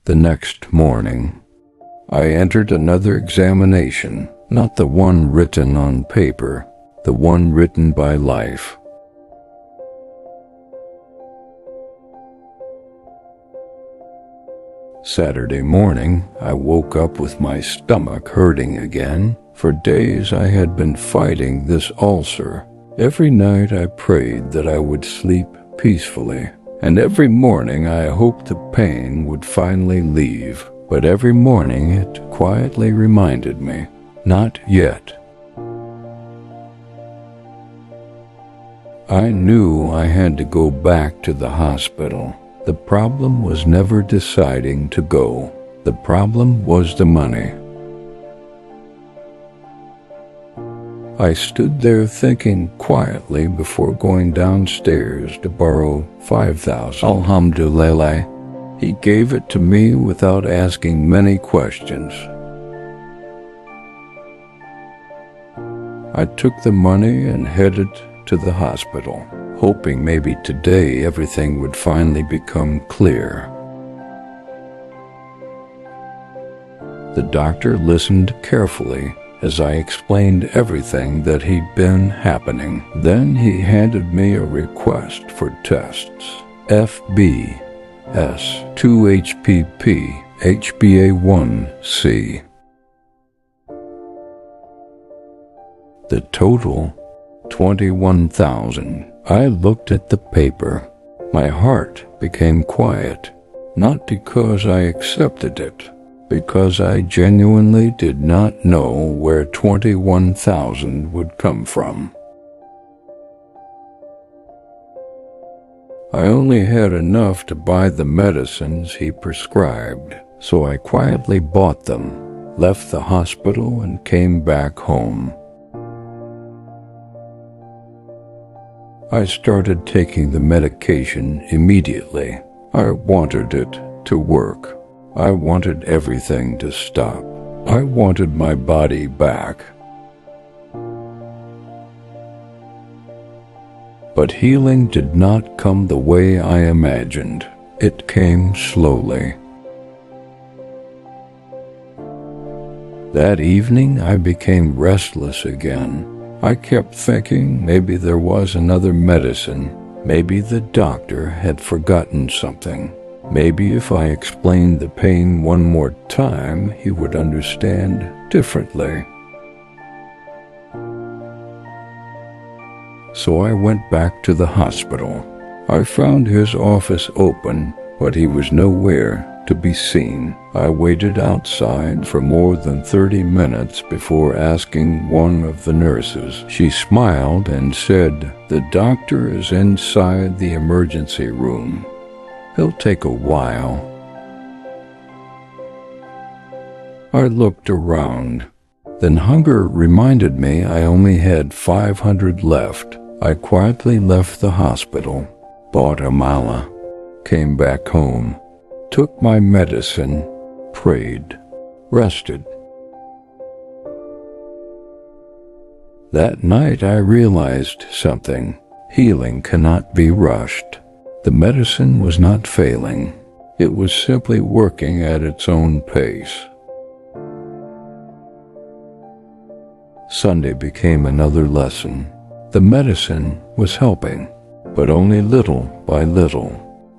The next morning, I entered another examination, not the one written on paper, the one written by life. Saturday morning, I woke up with my stomach hurting again. For days I had been fighting this ulcer. Every night I prayed that I would sleep peacefully, and every morning I hoped the pain would finally leave. But every morning it quietly reminded me, not yet. I knew I had to go back to the hospital. The problem was never deciding to go. The problem was the money. I stood there thinking quietly before going downstairs to borrow $5,000. Alhamdulillah, he gave it to me without asking many questions. I took the money and headed to the hospital, hoping maybe today everything would finally become clear. The doctor listened carefully as I explained everything that had been happening. Then he handed me a request for tests. FBS, 2-HPP, HbA1c. The total, 21,000. I looked at the paper. My heart became quiet, not because I accepted it, because I genuinely did not know where 21,000 would come from. I only had enough to buy the medicines he prescribed, so I quietly bought them, left the hospital, and came back home. I started taking the medication immediately. I wanted it to work. I wanted everything to stop. I wanted my body back. But healing did not come the way I imagined. It came slowly. That evening, I became restless again. I kept thinking maybe there was another medicine. Maybe the doctor had forgotten something. Maybe if I explained the pain one more time, he would understand differently. So I went back to the hospital. I found his office open, but he was nowhere to be seen. I waited outside for more than 30 minutes before asking one of the nurses. She smiled and said, "The doctor is inside the emergency room. He'll take a while." I looked around. Then hunger reminded me I only had 500 left. I quietly left the hospital, bought a mala, came back home, took my medicine, prayed, rested. That night I realized something. Healing cannot be rushed. The medicine was not failing. It was simply working at its own pace. Sunday became another lesson. The medicine was helping, but only little by little.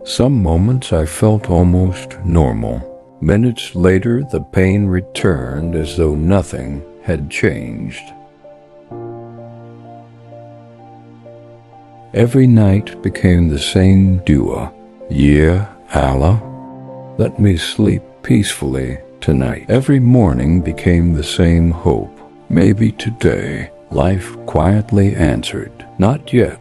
Some moments I felt almost normal. Minutes later, the pain returned as though nothing had changed. Every night became the same dua. Ya Allah, let me sleep peacefully tonight. Every morning became the same hope. Maybe today, life quietly answered, not yet.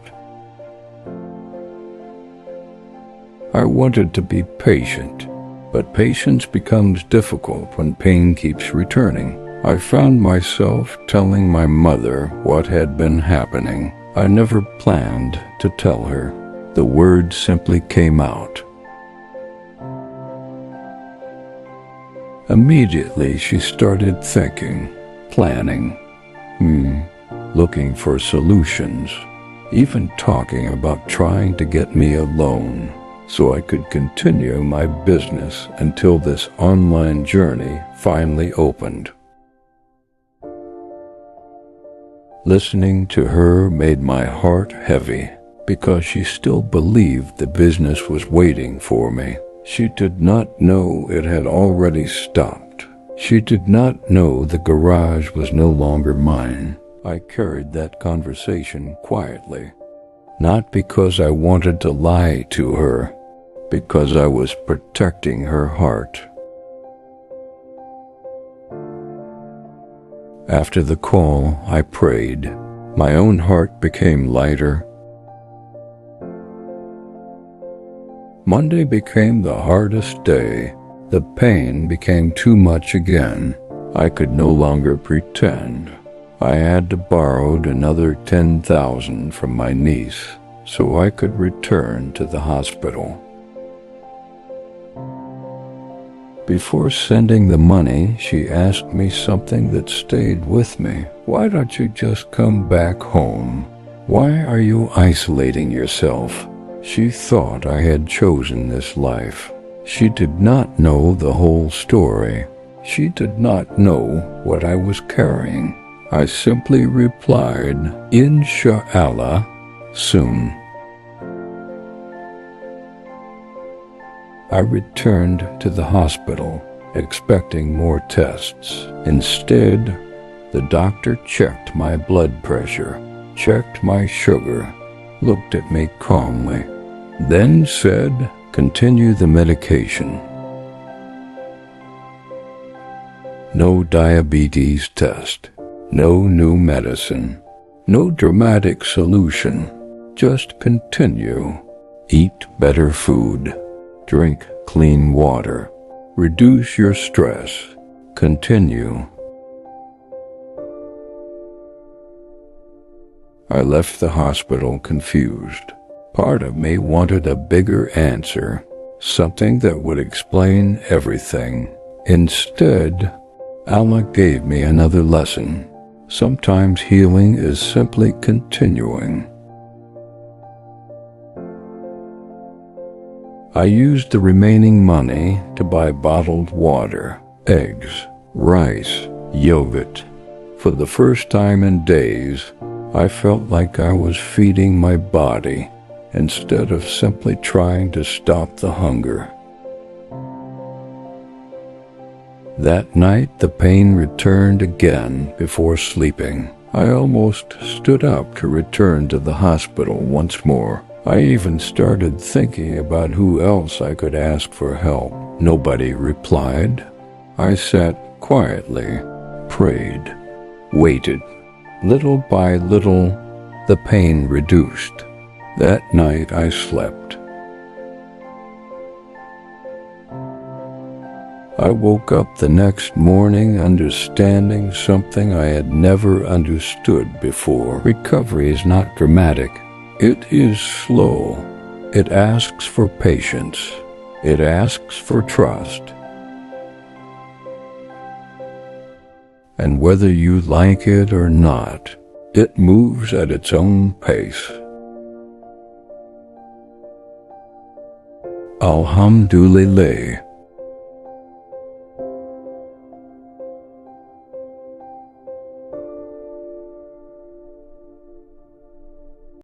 I wanted to be patient, but patience becomes difficult when pain keeps returning. I found myself telling my mother what had been happening. I never planned to tell her. The words simply came out. Immediately she started thinking, planning, looking for solutions, even talking about trying to get me alone. so I could continue my business until this online journey finally opened. Listening to her made my heart heavy because she still believed the business was waiting for me. She did not know it had already stopped. She did not know the garage was no longer mine. I carried that conversation quietly, not because I wanted to lie to her, because I was protecting her heart. After the call, I prayed. My own heart became lighter. Monday became the hardest day. The pain became too much again. I could no longer pretend. I had to borrow another $10,000 from my niece so I could return to the hospital. Before sending the money, she asked me something that stayed with me. Why don't you just come back home? Why are you isolating yourself? She thought I had chosen this life. She did not know the whole story. She did not know what I was carrying. I simply replied, Inshallah, soon. I returned to the hospital, expecting more tests. Instead, the doctor checked my blood pressure, checked my sugar, looked at me calmly, then said, continue the medication. No diabetes test, no new medicine, no dramatic solution, just continue. Eat better food. Drink clean water. Reduce your stress. Continue. I left the hospital confused. Part of me wanted a bigger answer, something that would explain everything. Instead, Allah gave me another lesson. Sometimes healing is simply continuing. I used the remaining money to buy bottled water, eggs, rice, yogurt. For the first time in days, I felt like I was feeding my body instead of simply trying to stop the hunger. That night, the pain returned again before sleeping. I almost stood up to return to the hospital once more. I even started thinking about who else I could ask for help. Nobody replied. I sat quietly, prayed, waited. Little by little, the pain reduced. That night I slept. I woke up the next morning understanding something I had never understood before. Recovery is not dramatic. It is slow. It asks for patience. It asks for trust. And whether you like it or not, it moves at its own pace. Alhamdulillah.